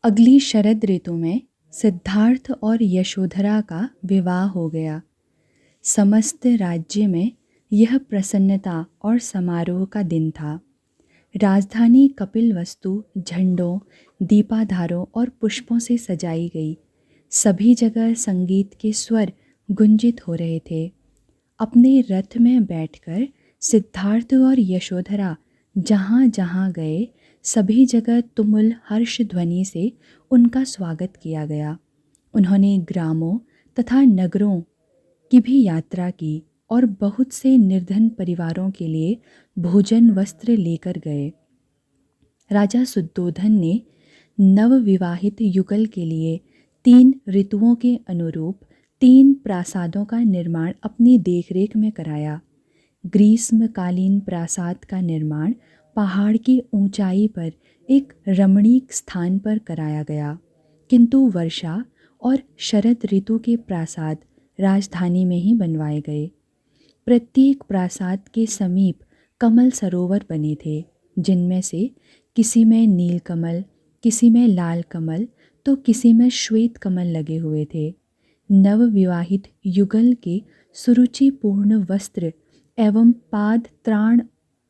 अगली शरद ऋतु में सिद्धार्थ और यशोधरा का विवाह हो गया। समस्त राज्य में यह प्रसन्नता और समारोह का दिन था। राजधानी कपिलवस्तु झंडों, दीपाधारों और पुष्पों से सजाई गई। सभी जगह संगीत के स्वर गुंजित हो रहे थे। अपने रथ में बैठकर सिद्धार्थ और यशोधरा जहाँ जहाँ गए, सभी जगह तुमुल हर्ष ध्वनि से उनका स्वागत किया गया। उन्होंने ग्रामों तथा नगरों की भी यात्रा की और बहुत से निर्धन परिवारों के लिए भोजन वस्त्र लेकर गए। राजा शुद्धोधन ने नवविवाहित युगल के लिए 3 ऋतुओं के अनुरूप 3 प्रासादों का निर्माण अपनी देखरेख में कराया। ग्रीष्मकालीन प्रासाद का निर्माण पहाड़ की ऊंचाई पर एक रमणीक स्थान पर कराया गया, किंतु वर्षा और शरद ऋतु के प्रासाद राजधानी में ही बनवाए गए। प्रत्येक प्रासाद के समीप कमल सरोवर बने थे, जिनमें से किसी में नील कमल, किसी में लाल कमल तो किसी में श्वेत कमल लगे हुए थे। नवविवाहित युगल के सुरुचिपूर्ण वस्त्र एवं पाद त्राण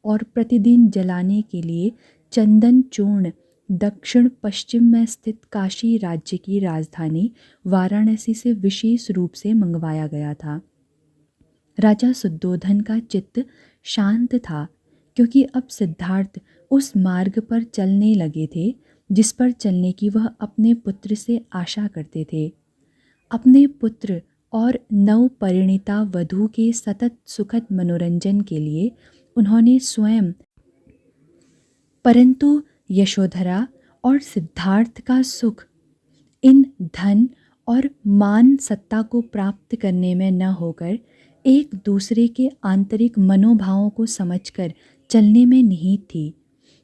और प्रतिदिन जलाने के लिए चंदन चूर्ण दक्षिण पश्चिम में स्थित काशी राज्य की राजधानी वाराणसी से विशेष रूप से मंगवाया गया था। राजा शुद्धोधन का चित्त शांत था, क्योंकि अब सिद्धार्थ उस मार्ग पर चलने लगे थे जिस पर चलने की वह अपने पुत्र से आशा करते थे। अपने पुत्र और नवपरिणीता वधू के सतत सुखद मनोरंजन के लिए उन्होंने स्वयं, परंतु यशोधरा और सिद्धार्थ का सुख इन धन और मान सत्ता को प्राप्त करने में न होकर एक दूसरे के आंतरिक मनोभावों को समझकर चलने में निहित थी।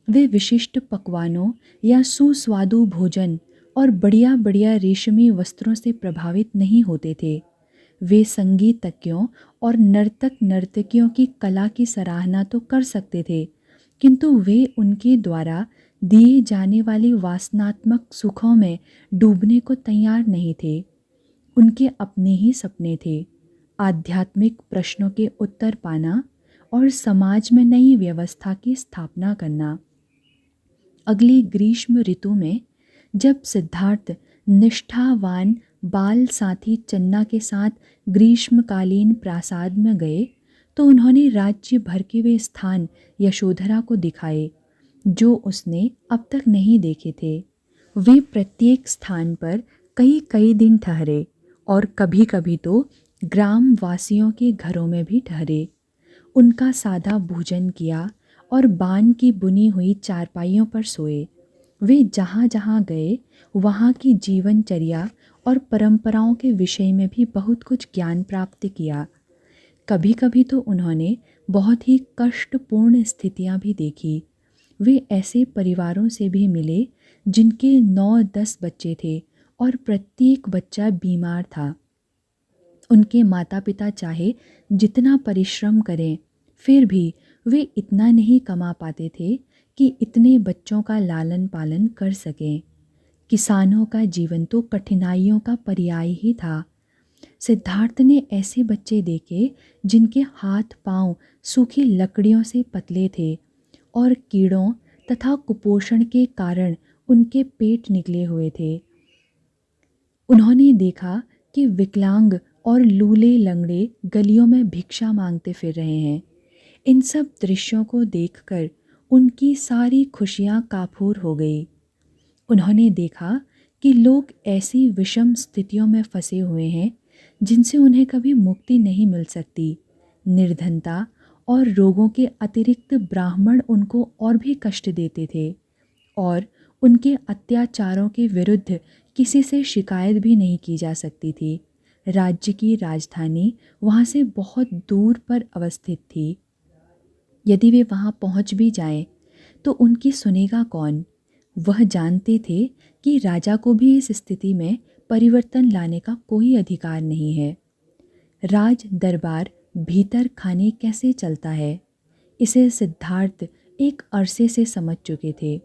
वे विशिष्ट पकवानों या सुस्वादु भोजन और बढ़िया बढ़िया रेशमी वस्त्रों से प्रभावित नहीं होते थे। वे संगीतज्ञों और नर्तक नर्तकियों की कला की सराहना तो कर सकते थे, किंतु वे उनके द्वारा दिए जाने वाले वासनात्मक सुखों में डूबने को तैयार नहीं थे। उनके अपने ही सपने थे, आध्यात्मिक प्रश्नों के उत्तर पाना और समाज में नई व्यवस्था की स्थापना करना। अगली ग्रीष्म ऋतु में जब सिद्धार्थ निष्ठावान बाल साथी चन्ना के साथ ग्रीष्मकालीन प्रासाद में गए, तो उन्होंने राज्य भर के वे स्थान यशोधरा को दिखाए जो उसने अब तक नहीं देखे थे। वे प्रत्येक स्थान पर कई कई दिन ठहरे और कभी कभी तो ग्राम वासियों के घरों में भी ठहरे। उनका सादा भोजन किया और बान की बुनी हुई चारपाइयों पर सोए। वे जहाँ जहाँ गए वहाँ की जीवनचर्या और परंपराओं के विषय में भी बहुत कुछ ज्ञान प्राप्त किया। कभी कभी तो उन्होंने बहुत ही कष्टपूर्ण स्थितियाँ भी देखी। वे ऐसे परिवारों से भी मिले जिनके 9-10 बच्चे थे और प्रत्येक बच्चा बीमार था। उनके माता पिता चाहे जितना परिश्रम करें, फिर भी वे इतना नहीं कमा पाते थे कि इतने बच्चों का लालन पालन कर सकें। किसानों का जीवन तो कठिनाइयों का पर्याय ही था। सिद्धार्थ ने ऐसे बच्चे देखे जिनके हाथ पांव सूखी लकड़ियों से पतले थे और कीड़ों तथा कुपोषण के कारण उनके पेट निकले हुए थे। उन्होंने देखा कि विकलांग और लूले लंगड़े गलियों में भिक्षा मांगते फिर रहे हैं। इन सब दृश्यों को देखकर उनकी सारी खुशियां काफूर हो गई। उन्होंने देखा कि लोग ऐसी विषम स्थितियों में फंसे हुए हैं जिनसे उन्हें कभी मुक्ति नहीं मिल सकती। निर्धनता और रोगों के अतिरिक्त ब्राह्मण उनको और भी कष्ट देते थे और उनके अत्याचारों के विरुद्ध किसी से शिकायत भी नहीं की जा सकती थी। राज्य की राजधानी वहाँ से बहुत दूर पर अवस्थित थी। यदि वे वहाँ पहुँच भी जाएं, तो उनकी सुनेगा कौन? वह जानते थे कि राजा को भी इस स्थिति में परिवर्तन लाने का कोई अधिकार नहीं है। राज दरबार भीतर खाने कैसे चलता है, इसे सिद्धार्थ एक अरसे से समझ चुके थे।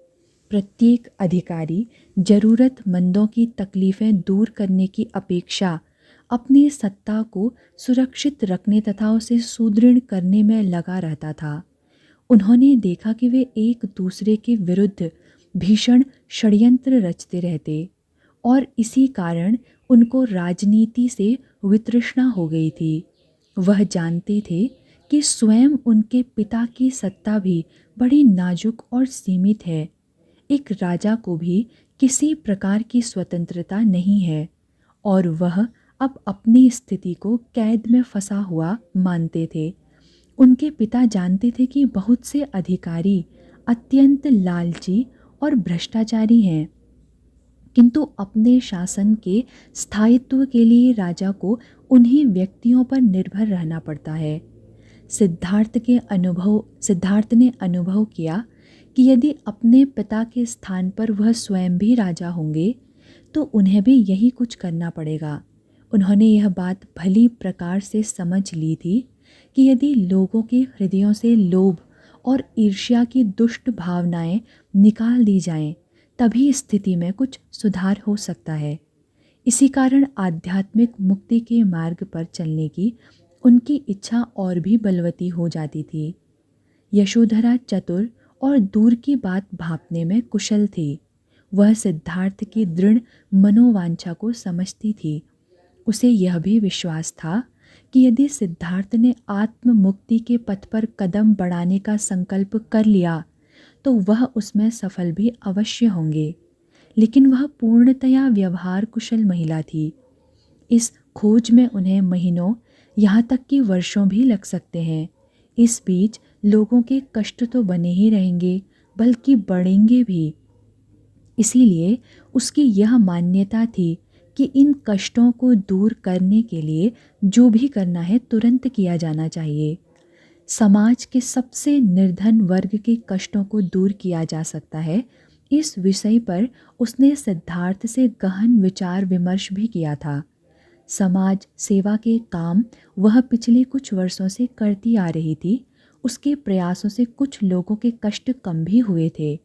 प्रत्येक अधिकारी ज़रूरतमंदों की तकलीफ़ें दूर करने की अपेक्षा अपनी सत्ता को सुरक्षित रखने तथा उसे सुदृढ़ करने में लगा रहता था। उन्होंने देखा कि वे एक दूसरे के विरुद्ध भीषण षड्यंत्र रचते रहते और इसी कारण उनको राजनीति से वितृष्णा हो गई थी। वह जानते थे कि स्वयं उनके पिता की सत्ता भी बड़ी नाजुक और सीमित है। एक राजा को भी किसी प्रकार की स्वतंत्रता नहीं है और वह अब अपनी स्थिति को कैद में फंसा हुआ मानते थे। उनके पिता जानते थे कि बहुत से अधिकारी अत्यंत लालची और भ्रष्टाचारी हैं, किंतु अपने शासन के स्थायित्व के लिए राजा को उन्हीं व्यक्तियों पर निर्भर रहना पड़ता है। सिद्धार्थ ने अनुभव किया कि यदि अपने पिता के स्थान पर वह स्वयं भी राजा होंगे तो उन्हें भी यही कुछ करना पड़ेगा। उन्होंने यह बात भली प्रकार से समझ ली थी कि यदि लोगों के हृदयों से लोभ और ईर्ष्या की दुष्ट भावनाएं निकाल दी जाएं, तभी स्थिति में कुछ सुधार हो सकता है। इसी कारण आध्यात्मिक मुक्ति के मार्ग पर चलने की उनकी इच्छा और भी बलवती हो जाती थी। यशोधरा चतुर और दूर की बात भांपने में कुशल थी। वह सिद्धार्थ की दृढ़ मनोवांछा को समझती थी। उसे यह भी विश्वास था कि यदि सिद्धार्थ ने आत्म मुक्ति के पथ पर कदम बढ़ाने का संकल्प कर लिया तो वह उसमें सफल भी अवश्य होंगे। लेकिन वह पूर्णतया व्यवहार कुशल महिला थी। इस खोज में उन्हें महीनों, यहाँ तक कि वर्षों भी लग सकते हैं। इस बीच लोगों के कष्ट तो बने ही रहेंगे, बल्कि बढ़ेंगे भी। इसीलिए उसकी यह मान्यता थी कि इन कष्टों को दूर करने के लिए जो भी करना है तुरंत किया जाना चाहिए। समाज के सबसे निर्धन वर्ग के कष्टों को दूर किया जा सकता है, इस विषय पर उसने सिद्धार्थ से गहन विचार विमर्श भी किया था। समाज सेवा के काम वह पिछले कुछ वर्षों से करती आ रही थी। उसके प्रयासों से कुछ लोगों के कष्ट कम भी हुए थे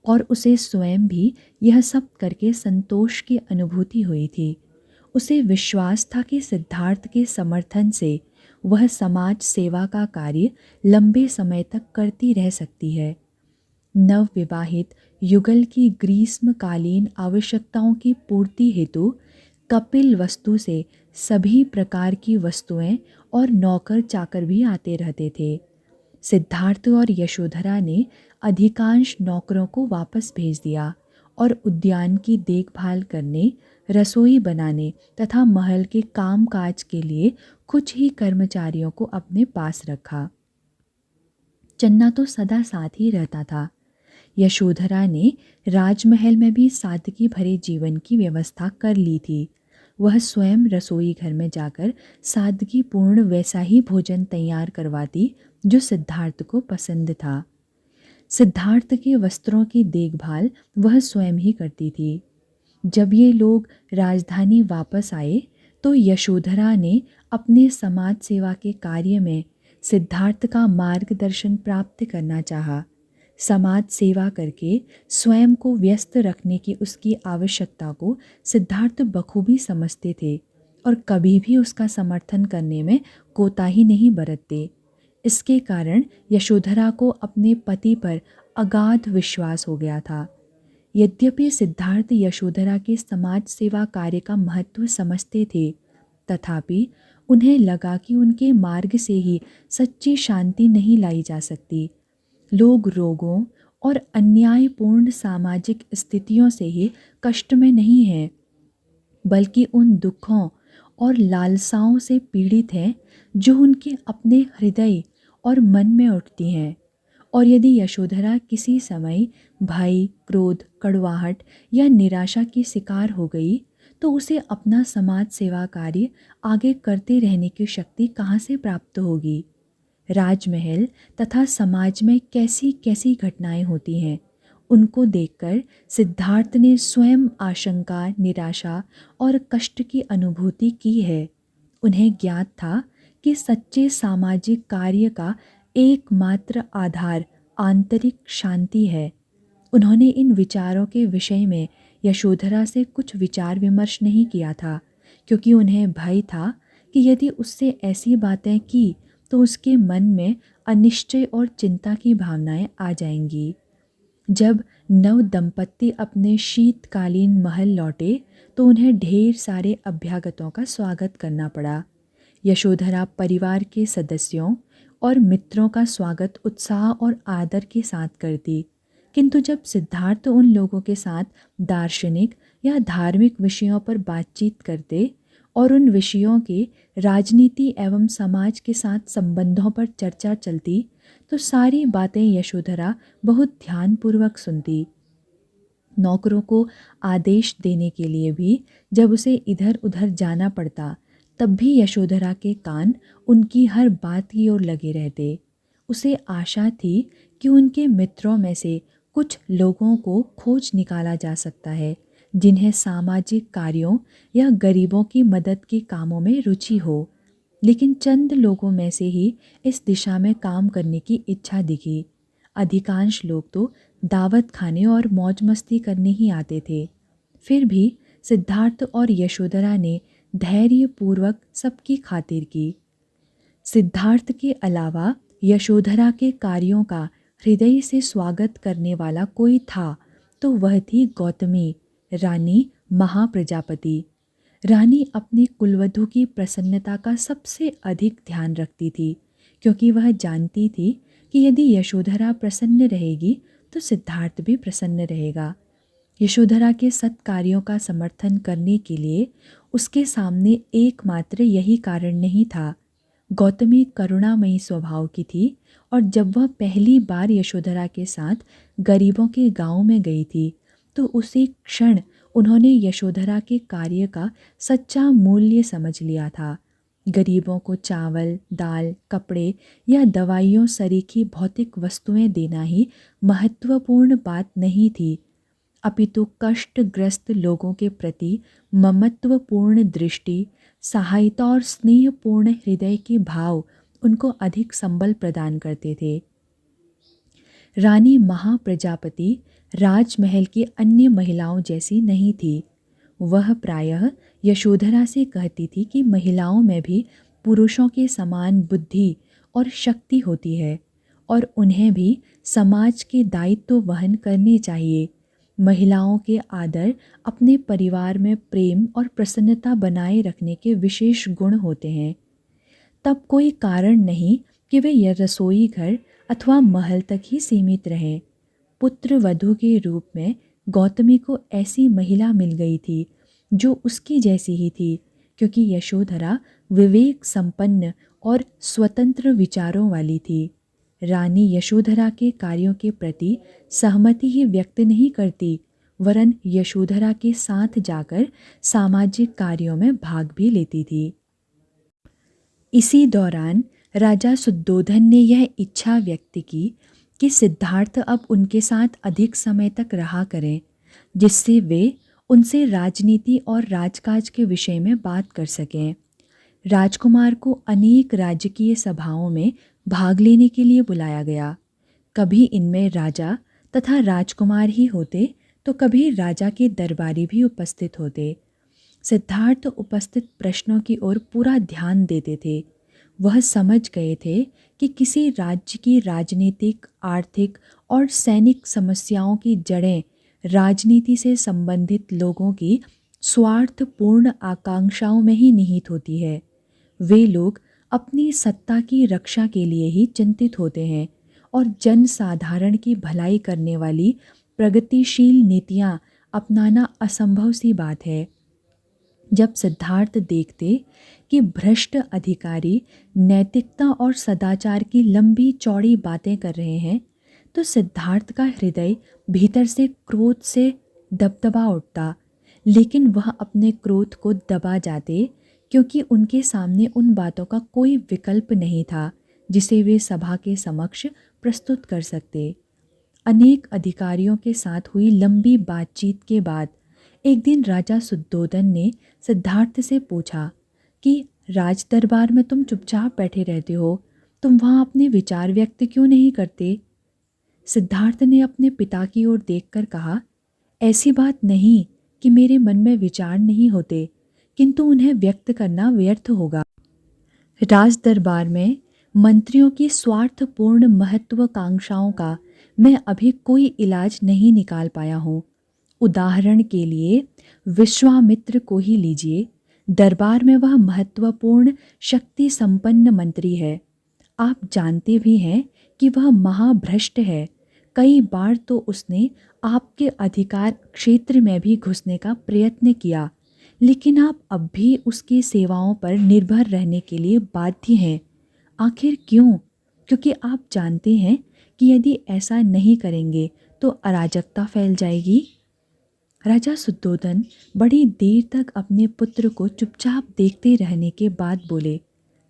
और उसे स्वयं भी यह सब करके संतोष की अनुभूति हुई थी। उसे विश्वास था कि सिद्धार्थ के समर्थन से वह समाज सेवा का कार्य लंबे समय तक करती रह सकती है। नवविवाहित युगल की ग्रीष्मकालीन आवश्यकताओं की पूर्ति हेतु कपिल वस्तु से सभी प्रकार की वस्तुएं और नौकर चाकर भी आते रहते थे। सिद्धार्थ और यशोधरा ने अधिकांश नौकरों को वापस भेज दिया और उद्यान की देखभाल करने, रसोई बनाने तथा महल के कामकाज के लिए कुछ ही कर्मचारियों को अपने पास रखा। चन्ना तो सदा साथ ही रहता था। यशोधरा ने राजमहल में भी सादगी भरे जीवन की व्यवस्था कर ली थी। वह स्वयं रसोई घर में जाकर सादगीपूर्ण वैसा ही भोजन तैयार करवाती जो सिद्धार्थ को पसंद था। सिद्धार्थ के वस्त्रों की देखभाल वह स्वयं ही करती थी। जब ये लोग राजधानी वापस आए तो यशोधरा ने अपने समाज सेवा के कार्य में सिद्धार्थ का मार्गदर्शन प्राप्त करना चाहा। समाज सेवा करके स्वयं को व्यस्त रखने की उसकी आवश्यकता को सिद्धार्थ बखूबी समझते थे और कभी भी उसका समर्थन करने में कोताही नहीं बरतते। इसके कारण यशोधरा को अपने पति पर अगाध विश्वास हो गया था। यद्यपि सिद्धार्थ यशोधरा के समाज सेवा कार्य का महत्व समझते थे, तथापि उन्हें लगा कि उनके मार्ग से ही सच्ची शांति नहीं लाई जा सकती। लोग रोगों और अन्यायपूर्ण सामाजिक स्थितियों से ही कष्ट में नहीं हैं, बल्कि उन दुखों और लालसाओं से पीड़ित हैं जो उनके अपने हृदय और मन में उठती हैं। और यदि यशोधरा किसी समय भय, क्रोध, कड़वाहट या निराशा की शिकार हो गई तो उसे अपना समाज सेवा कार्य आगे करते रहने की शक्ति कहाँ से प्राप्त होगी। राजमहल तथा समाज में कैसी कैसी घटनाएं होती हैं, उनको देखकर सिद्धार्थ ने स्वयं आशंका, निराशा और कष्ट की अनुभूति की है। उन्हें ज्ञात था कि सच्चे सामाजिक कार्य का एकमात्र आधार आंतरिक शांति है। उन्होंने इन विचारों के विषय में यशोधरा से कुछ विचार विमर्श नहीं किया था, क्योंकि उन्हें भय था कि यदि उससे ऐसी बातें की तो उसके मन में अनिश्चय और चिंता की भावनाएं आ जाएंगी। जब नव दंपत्ति अपने शीतकालीन महल लौटे तो उन्हें ढेर सारे अभ्यागतों का स्वागत करना पड़ा। यशोधरा परिवार के सदस्यों और मित्रों का स्वागत उत्साह और आदर के साथ करती, किंतु जब सिद्धार्थ उन लोगों के साथ दार्शनिक या धार्मिक विषयों पर बातचीत करते और उन विषयों के राजनीति एवं समाज के साथ संबंधों पर चर्चा चलती तो सारी बातें यशोधरा बहुत ध्यानपूर्वक सुनती। नौकरों को आदेश देने के लिए भी जब उसे इधर उधर जाना पड़ता तब भी यशोधरा के कान उनकी हर बात की ओर लगे रहते। उसे आशा थी कि उनके मित्रों में से कुछ लोगों को खोज निकाला जा सकता है जिन्हें सामाजिक कार्यों या गरीबों की मदद के कामों में रुचि हो, लेकिन चंद लोगों में से ही इस दिशा में काम करने की इच्छा दिखी। अधिकांश लोग तो दावत खाने और मौज मस्ती करने ही आते थे। फिर भी सिद्धार्थ और यशोधरा ने धैर्यपूर्वक सबकी खातिर की। सिद्धार्थ के अलावा यशोधरा के कार्यों का हृदय से स्वागत करने वाला कोई था तो वह थी गौतमी, रानी महाप्रजापति। रानी अपनी कुलवधू की प्रसन्नता का सबसे अधिक ध्यान रखती थी, क्योंकि वह जानती थी कि यदि यशोधरा प्रसन्न रहेगी तो सिद्धार्थ भी प्रसन्न रहेगा। यशोधरा के सत्कार्यों का समर्थन करने के लिए उसके सामने एकमात्र यही कारण नहीं था। गौतमी करुणामयी स्वभाव की थी और जब वह पहली बार यशोधरा के साथ गरीबों के गांव में गई थी तो उसी क्षण उन्होंने यशोधरा के कार्य का सच्चा मूल्य समझ लिया था। गरीबों को चावल, दाल, कपड़े या दवाइयों सरीखी भौतिक वस्तुएं देना ही महत्वपूर्ण बात नहीं थी, अपितु कष्टग्रस्त लोगों के प्रति ममत्वपूर्ण दृष्टि, सहायता और स्नेहपूर्ण हृदय के भाव उनको अधिक संबल प्रदान करते थे। रानी महाप्रजापति राजमहल की अन्य महिलाओं जैसी नहीं थी। वह प्रायः यशोधरा से कहती थी कि महिलाओं में भी पुरुषों के समान बुद्धि और शक्ति होती है और उन्हें भी समाज के दायित्व वहन करने चाहिए। महिलाओं के आदर अपने परिवार में प्रेम और प्रसन्नता बनाए रखने के विशेष गुण होते हैं। तब कोई कारण नहीं कि वे यह रसोई घर अथवा महल तक ही सीमित रहें। पुत्र वधू के रूप में गौतमी को ऐसी महिला मिल गई थी जो उसकी जैसी ही थी, क्योंकि यशोधरा विवेक संपन्न और स्वतंत्र विचारों वाली थी। रानी यशोधरा के कार्यों के प्रति सहमति ही व्यक्त नहीं करती, वरन यशोधरा के साथ जाकर सामाजिक कार्यों में भाग भी लेती थी। इसी दौरान राजा शुद्धोधन ने यह इच्छा व्यक्त की कि सिद्धार्थ अब उनके साथ अधिक समय तक रहा करें, जिससे वे उनसे राजनीति और राजकाज के विषय में बात कर सकें। राजकुमार को अनेक राजकीय सभाओं में भाग लेने के लिए बुलाया गया। कभी इनमें राजा तथा राजकुमार ही होते तो कभी राजा के दरबारी भी उपस्थित होते। सिद्धार्थ उपस्थित प्रश्नों की ओर पूरा ध्यान देते थे। वह समझ गए थे कि किसी राज्य की राजनीतिक, आर्थिक और सैनिक समस्याओं की जड़ें राजनीति से संबंधित लोगों की स्वार्थपूर्ण आकांक्षाओं में ही निहित होती है। वे लोग अपनी सत्ता की रक्षा के लिए ही चिंतित होते हैं और जनसाधारण की भलाई करने वाली प्रगतिशील नीतियां अपनाना असंभव सी बात है। जब सिद्धार्थ देखते कि भ्रष्ट अधिकारी नैतिकता और सदाचार की लंबी चौड़ी बातें कर रहे हैं तो सिद्धार्थ का हृदय भीतर से क्रोध से दबदबा उठता, लेकिन वह अपने क्रोध को दबा जाते, क्योंकि उनके सामने उन बातों का कोई विकल्प नहीं था जिसे वे सभा के समक्ष प्रस्तुत कर सकते। अनेक अधिकारियों के साथ हुई लंबी बातचीत के बाद एक दिन राजा शुद्धोधन ने सिद्धार्थ से पूछा कि राज दरबार में तुम चुपचाप बैठे रहते हो, तुम वहाँ अपने विचार व्यक्त क्यों नहीं करते? सिद्धार्थ ने अपने पिता की ओर देखकर कहा, ऐसी बात नहीं कि मेरे मन में विचार नहीं होते, किंतु उन्हें व्यक्त करना व्यर्थ होगा। राज दरबार में मंत्रियों की स्वार्थपूर्ण महत्वाकांक्षाओं का मैं अभी कोई इलाज नहीं निकाल पाया हूँ। उदाहरण के लिए विश्वामित्र को ही लीजिए। दरबार में वह महत्वपूर्ण शक्ति संपन्न मंत्री है। आप जानते भी हैं कि वह महाभ्रष्ट है। कई बार तो उसने आपके अधिकार क्षेत्र में भी घुसने का प्रयत्न किया, लेकिन आप अब भी उसकी सेवाओं पर निर्भर रहने के लिए बाध्य हैं। आखिर क्यों? क्योंकि आप जानते हैं कि यदि ऐसा नहीं करेंगे तो अराजकता फैल जाएगी। राजा शुद्धोधन बड़ी देर तक अपने पुत्र को चुपचाप देखते रहने के बाद बोले,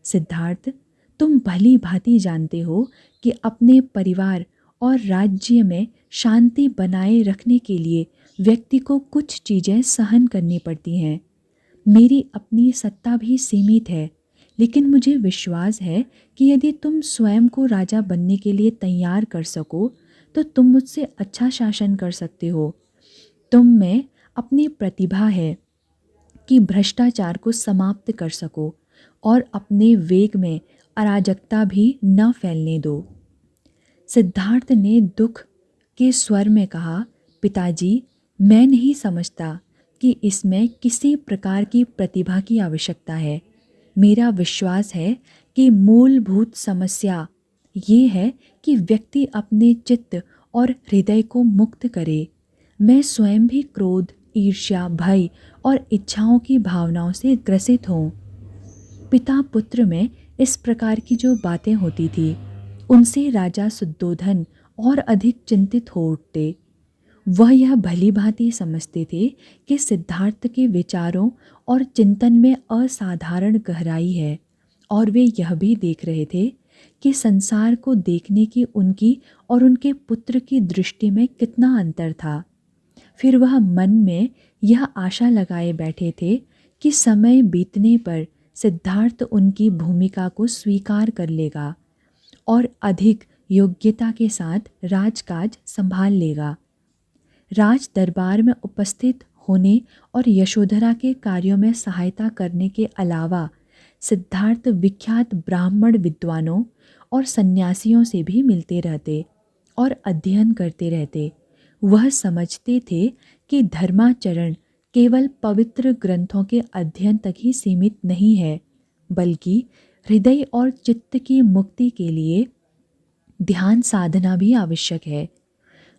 सिद्धार्थ, तुम भली भांति जानते हो कि अपने परिवार और राज्य में शांति बनाए रखने के लिए व्यक्ति को कुछ चीज़ें सहन करनी पड़ती हैं। मेरी अपनी सत्ता भी सीमित है, लेकिन मुझे विश्वास है कि यदि तुम स्वयं को राजा बनने के लिए तैयार कर सको तो तुम मुझसे अच्छा शासन कर सकते हो। तुम में अपनी प्रतिभा है कि भ्रष्टाचार को समाप्त कर सको और अपने वेग में अराजकता भी न फैलने दो। सिद्धार्थ ने दुख के स्वर में कहा, पिताजी, मैं नहीं समझता कि इसमें किसी प्रकार की प्रतिभा की आवश्यकता है। मेरा विश्वास है कि मूलभूत समस्या ये है कि व्यक्ति अपने चित्त और हृदय को मुक्त करे। मैं स्वयं भी क्रोध, ईर्ष्या, भय और इच्छाओं की भावनाओं से ग्रसित हूँ। पिता पुत्र में इस प्रकार की जो बातें होती थी, उनसे राजा शुद्धोधन और अधिक चिंतित हो उठते। वह यह भली भांति समझते थे कि सिद्धार्थ के विचारों और चिंतन में असाधारण गहराई है, और वे यह भी देख रहे थे कि संसार को देखने की उनकी और उनके पुत्र की दृष्टि में कितना अंतर था। फिर वह मन में यह आशा लगाए बैठे थे कि समय बीतने पर सिद्धार्थ उनकी भूमिका को स्वीकार कर लेगा और अधिक योग्यता के साथ राजकाज संभाल लेगा। राज दरबार में उपस्थित होने और यशोधरा के कार्यों में सहायता करने के अलावा सिद्धार्थ विख्यात ब्राह्मण विद्वानों और सन्यासियों से भी मिलते रहते और अध्ययन करते रहते। वह समझते थे कि धर्माचरण केवल पवित्र ग्रंथों के अध्ययन तक ही सीमित नहीं है, बल्कि हृदय और चित्त की मुक्ति के लिए ध्यान साधना भी आवश्यक है।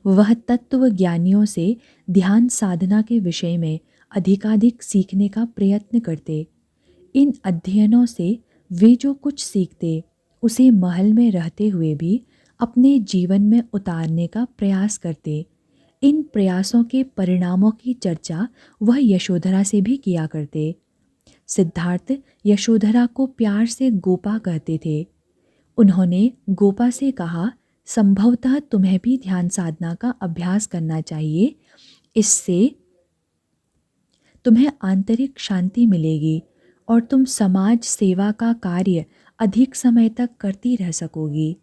वह तत्व ज्ञानियों से ध्यान साधना के विषय में अधिकाधिक सीखने का प्रयत्न करते। इन अध्ययनों से वे जो कुछ सीखते उसे महल में रहते हुए भी अपने जीवन में उतारने का प्रयास करते। इन प्रयासों के परिणामों की चर्चा वह यशोधरा से भी किया करते। सिद्धार्थ यशोधरा को प्यार से गोपा कहते थे। उन्होंने गोपा से कहा, संभवतः तुम्हें भी ध्यान साधना का अभ्यास करना चाहिए। इससे तुम्हें आंतरिक शांति मिलेगी और तुम समाज सेवा का कार्य अधिक समय तक करती रह सकोगी।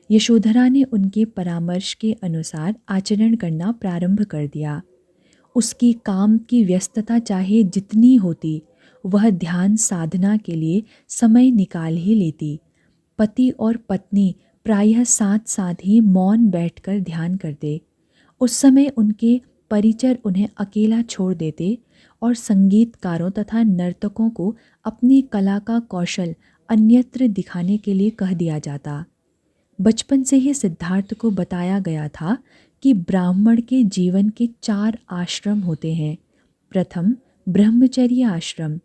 यशोधरा ने उनके परामर्श के अनुसार आचरण करना प्रारंभ कर दिया। उसकी काम की व्यस्तता चाहे जितनी होती, वह ध्यान साधना के लिए समय निकाल ही लेती। पति और पत्नी प्रायः साथ साथ ही मौन बैठकर ध्यान करते। उस समय उनके परिचर उन्हें अकेला छोड़ देते और संगीतकारों तथा नर्तकों को अपनी कला का कौशल अन्यत्र दिखाने के लिए कह दिया जाता। बचपन से ही सिद्धार्थ को बताया गया था कि ब्राह्मण के जीवन के 4 आश्रम होते हैं। प्रथम ब्रह्मचर्य आश्रम,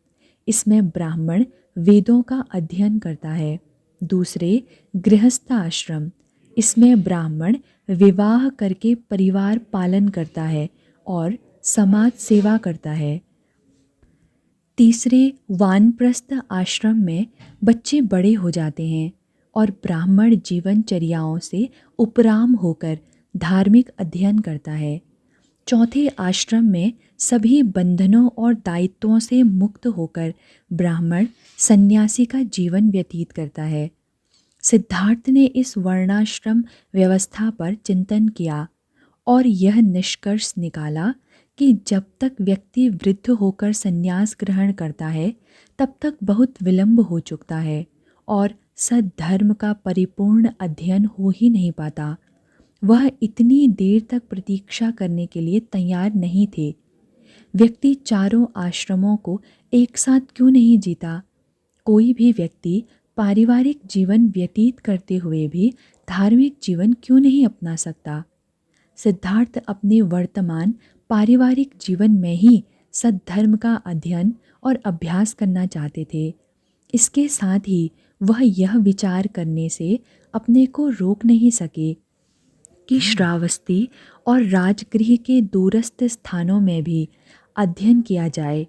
इसमें ब्राह्मण वेदों का अध्ययन करता है। दूसरे गृहस्थ आश्रम, इसमें ब्राह्मण विवाह करके परिवार पालन करता है और समाज सेवा करता है। तीसरे वानप्रस्थ आश्रम में बच्चे बड़े हो जाते हैं और ब्राह्मण जीवनचर्याओं से उपराम होकर धार्मिक अध्ययन करता है। चौथे आश्रम में सभी बंधनों और दायित्वों से मुक्त होकर ब्राह्मण सन्यासी का जीवन व्यतीत करता है। सिद्धार्थ ने इस वर्णाश्रम व्यवस्था पर चिंतन किया और यह निष्कर्ष निकाला कि जब तक व्यक्ति वृद्ध होकर संन्यास ग्रहण करता है तब तक बहुत विलंब हो चुकता है और सद्धर्म का परिपूर्ण अध्ययन हो ही नहीं पाता। वह इतनी देर तक प्रतीक्षा करने के लिए तैयार नहीं थे। व्यक्ति चारों आश्रमों को एक साथ क्यों नहीं जीता? कोई भी व्यक्ति पारिवारिक जीवन व्यतीत करते हुए भी धार्मिक जीवन क्यों नहीं अपना सकता? सिद्धार्थ अपने वर्तमान पारिवारिक जीवन में ही सद्धर्म का अध्ययन और अभ्यास करना चाहते थे। इसके साथ ही वह यह विचार करने से अपने को रोक नहीं सके कि श्रावस्ती और राजगृह के दूरस्थ स्थानों में भी अध्ययन किया जाए।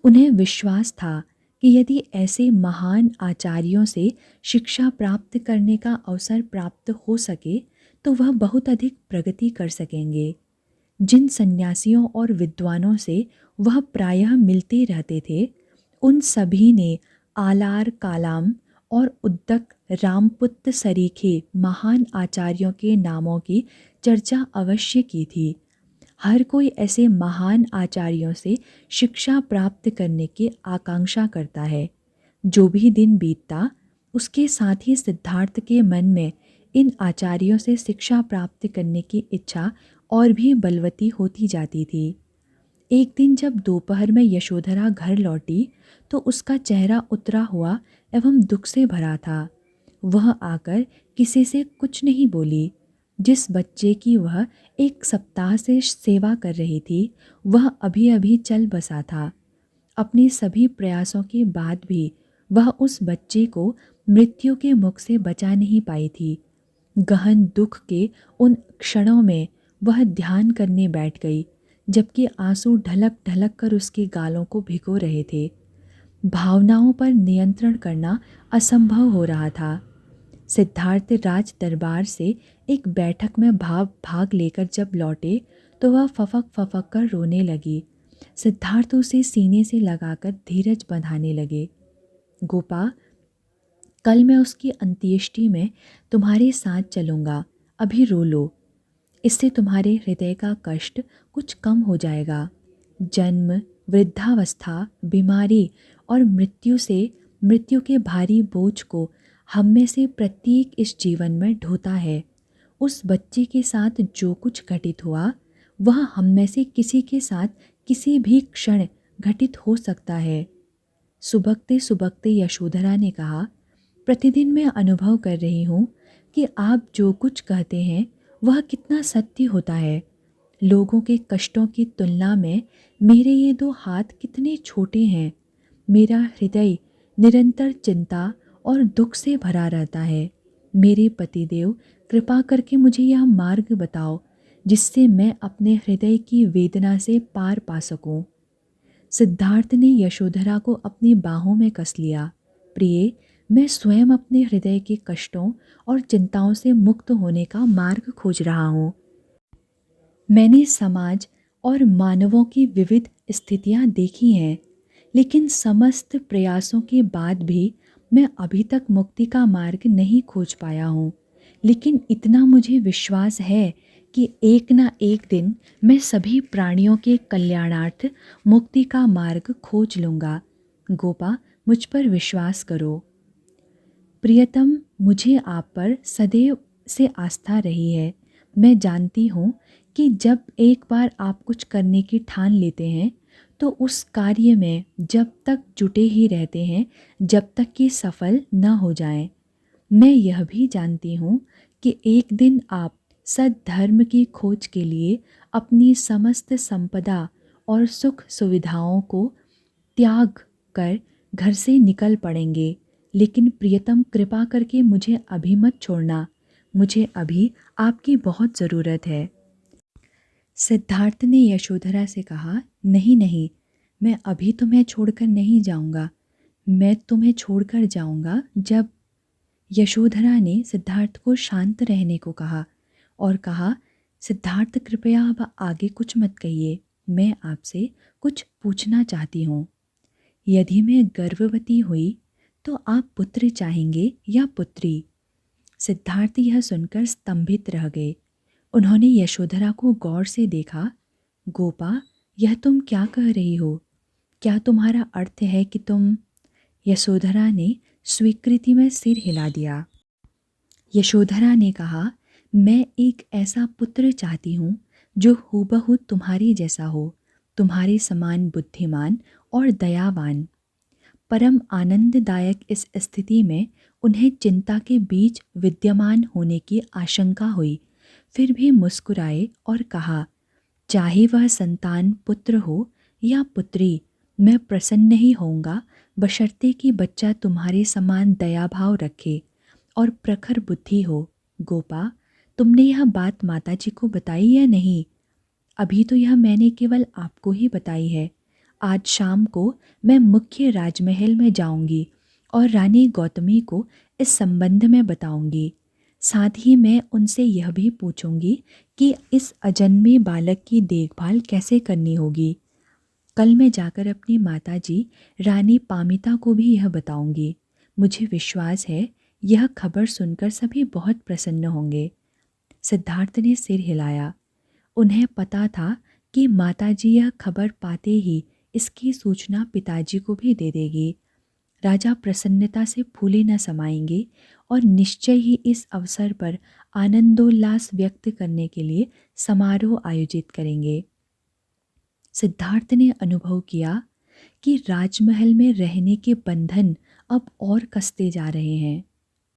उन्हें विश्वास था कि यदि ऐसे महान आचार्यों से शिक्षा प्राप्त करने का अवसर प्राप्त हो सके तो वह बहुत अधिक प्रगति कर सकेंगे। जिन सन्यासियों और विद्वानों से वह प्रायः मिलते रहते थे उन सभी ने आलार कालाम और उद्दक रामपुत्त सरीखे महान आचार्यों के नामों की चर्चा अवश्य की थी। हर कोई ऐसे महान आचार्यों से शिक्षा प्राप्त करने की आकांक्षा करता है। जो भी दिन बीतता उसके साथ ही सिद्धार्थ के मन में इन आचार्यों से शिक्षा प्राप्त करने की इच्छा और भी बलवती होती जाती थी। एक दिन जब दोपहर में यशोधरा घर लौटी तो उसका चेहरा उतरा हुआ एवं दुख से भरा था। वह आकर किसी से कुछ नहीं बोली। जिस बच्चे की वह एक सप्ताह से सेवा कर रही थी वह अभी अभी चल बसा था। अपने सभी प्रयासों के बाद भी वह उस बच्चे को मृत्यु के मुख से बचा नहीं पाई थी। गहन दुख के उन क्षणों में वह ध्यान करने बैठ गई जबकि आंसू ढलक ढलक कर उसके गालों को भिगो रहे थे। भावनाओं पर नियंत्रण करना असंभव हो रहा था। सिद्धार्थ राज दरबार से एक बैठक में भाग लेकर जब लौटे तो वह फफक फफक कर रोने लगी। सिद्धार्थ उसे सीने से लगाकर धीरज बंधाने लगे। गोपा, कल मैं उसकी अंत्येष्टि में तुम्हारे साथ चलूँगा, अभी रो लो। इससे तुम्हारे हृदय का कष्ट कुछ कम हो जाएगा। जन्म, वृद्धावस्था, बीमारी और मृत्यु के भारी बोझ को हम में से प्रत्येक इस जीवन में ढोता है। उस बच्चे के साथ जो कुछ घटित हुआ वह हम में से किसी के साथ किसी भी क्षण घटित हो सकता है। सुबकते सुबकते यशोधरा ने कहा, प्रतिदिन मैं अनुभव कर रही हूँ कि आप जो कुछ कहते हैं वह कितना सत्य होता है। लोगों के कष्टों की तुलना में मेरे ये दो हाथ कितने छोटे हैं। मेरा हृदय निरंतर चिंता और दुख से भरा रहता है। मेरे पतिदेव, कृपा करके मुझे यह मार्ग बताओ जिससे मैं अपने हृदय की वेदना से पार पा सकूं। सिद्धार्थ ने यशोधरा को अपनी बाहों में कस लिया। प्रिय, मैं स्वयं अपने हृदय के कष्टों और चिंताओं से मुक्त होने का मार्ग खोज रहा हूँ। मैंने समाज और मानवों की विविध स्थितियाँ देखी हैं, लेकिन समस्त प्रयासों के बाद भी मैं अभी तक मुक्ति का मार्ग नहीं खोज पाया हूँ। लेकिन इतना मुझे विश्वास है कि एक ना एक दिन मैं सभी प्राणियों के कल्याणार्थ मुक्ति का मार्ग खोज लूँगा। गोपा, मुझ पर विश्वास करो। प्रियतम, मुझे आप पर सदैव से आस्था रही है। मैं जानती हूँ कि जब एक बार आप कुछ करने की ठान लेते हैं तो उस कार्य में जब तक जुटे ही रहते हैं जब तक कि सफल न हो जाएं। मैं यह भी जानती हूँ कि एक दिन आप सद्धर्म की खोज के लिए अपनी समस्त संपदा और सुख सुविधाओं को त्याग कर घर से निकल पड़ेंगे। लेकिन प्रियतम, कृपा करके मुझे अभी मत छोड़ना। मुझे अभी आपकी बहुत ज़रूरत है। सिद्धार्थ ने यशोधरा से कहा, नहीं नहीं, मैं अभी तुम्हें छोड़कर नहीं जाऊंगा। मैं तुम्हें छोड़कर जाऊंगा जब। यशोधरा ने सिद्धार्थ को शांत रहने को कहा और कहा, सिद्धार्थ कृपया अब आगे कुछ मत कहिए। मैं आपसे कुछ पूछना चाहती हूँ। यदि मैं गर्भवती हुई तो आप पुत्र चाहेंगे या पुत्री? सिद्धार्थ यह सुनकर स्तंभित रह गए। उन्होंने यशोधरा को गौर से देखा। गोपा, यह तुम क्या कह रही हो? क्या तुम्हारा अर्थ है कि तुम? यशोधरा ने स्वीकृति में सिर हिला दिया। यशोधरा ने कहा, मैं एक ऐसा पुत्र चाहती हूँ जो हूबहू तुम्हारी जैसा हो, तुम्हारे समान बुद्धिमान और दयावान। परम आनंददायक इस स्थिति में उन्हें चिंता के बीच विद्यमान होने की आशंका हुई, फिर भी मुस्कुराए और कहा, चाहे वह संतान पुत्र हो या पुत्री, मैं प्रसन्न ही होऊंगा, बशर्ते कि बच्चा तुम्हारे समान दयाभाव रखे और प्रखर बुद्धि हो। गोपा, तुमने यह बात माताजी को बताई या नहीं? अभी तो यह मैंने केवल आपको ही बताई है। आज शाम को मैं मुख्य राजमहल में जाऊंगी और रानी गौतमी को इस संबंध में बताऊंगी। साथ ही मैं उनसे यह भी पूछूंगी कि इस अजन्मे बालक की देखभाल कैसे करनी होगी। कल मैं जाकर अपनी माताजी रानी पामिता को भी यह बताऊंगी। मुझे विश्वास है यह खबर सुनकर सभी बहुत प्रसन्न होंगे। सिद्धार्थ ने सिर हिलाया। उन्हें पता था कि माताजी यह खबर पाते ही इसकी सूचना पिताजी को भी दे देगी। राजा प्रसन्नता से फूले न समाएंगे और निश्चय ही इस अवसर पर आनंदोल्लास व्यक्त करने के लिए समारोह आयोजित करेंगे। सिद्धार्थ ने अनुभव किया कि राजमहल में रहने के बंधन अब और कसते जा रहे हैं।